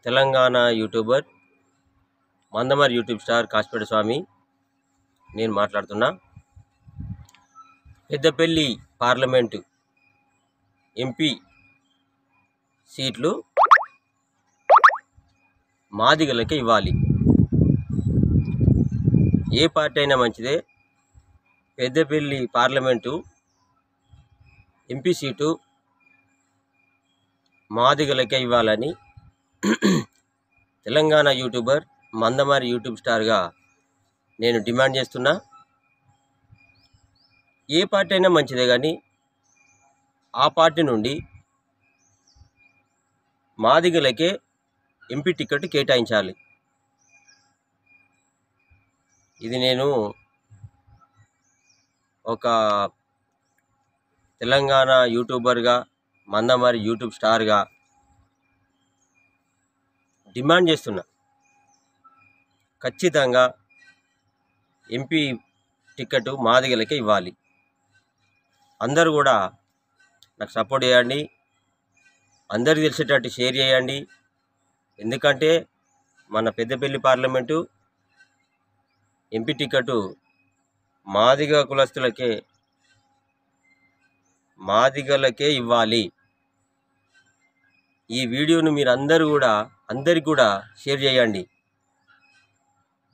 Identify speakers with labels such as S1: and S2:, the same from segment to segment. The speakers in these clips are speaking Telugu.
S1: Telangana YouTuber Mandamarri YouTube star Kasipeta Swamy నేను మాట్లాడుతున్నా. పెద్దపల్లి పార్లమెంటు ఎంపీ సీట్లు మాదిగలకే ఇవ్వాలి. ఏ పార్టీ అయినా మంచిదే, పెద్దపల్లి పార్లమెంటు ఎంపీ సీటు మాదిగలకే ఇవ్వాలని తెలంగాణ యూట్యూబర్ మందమరి యూట్యూబ్ స్టార్గా నేను డిమాండ్ చేస్తున్నా. ఏ పార్టీ అయినా మంచిదే, కానీ ఆ పార్టీ నుండి మాదిగలకే ఎంపీ టికెట్ కేటాయించాలి. ఇది నేను ఒక తెలంగాణ యూట్యూబర్గా, మందమరి యూట్యూబ్ స్టార్గా డిమాండ్ చేస్తున్నా. ఖచ్చితంగా ఎంపీ టికెట్ మాదిగలకే ఇవ్వాలి. అందరూ కూడా నాకు సపోర్ట్ చేయండి, అందరికీ తెలిసేటట్టు షేర్ చేయండి. ఎందుకంటే మన Peddapalli parliament MP ticket Madiga మాదిగలకే ఇవ్వాలి. ఈ వీడియోను మీరు అందరికీ కూడా షేర్ చేయండి,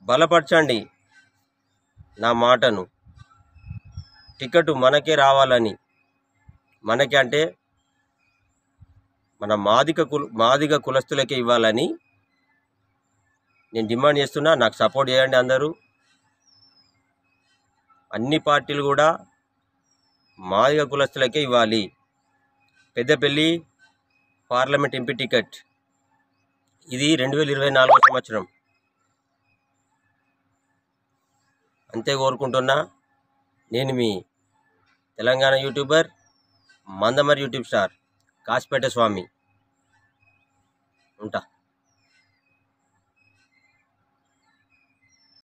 S1: బలపరచండి నా మాటను. టికెట్ మనకే రావాలని, మనకే అంటే మన మాదిగ కులస్తులకే ఇవ్వాలని నేను డిమాండ్ చేస్తున్నా. నాకు సపోర్ట్ చేయండి అందరూ. అన్ని పార్టీలు కూడా మాదిగ కులస్తులకే ఇవ్వాలి. పెద్దపల్లి పార్లమెంట్ ఎంపీ టికెట్ ఇది 2024 సంవత్సరం. అంతే కోరుకుంటున్నా. నేను మీ Telangana YouTuber Mandamarri YouTube star Kasipeta Swamy. ఉంటా.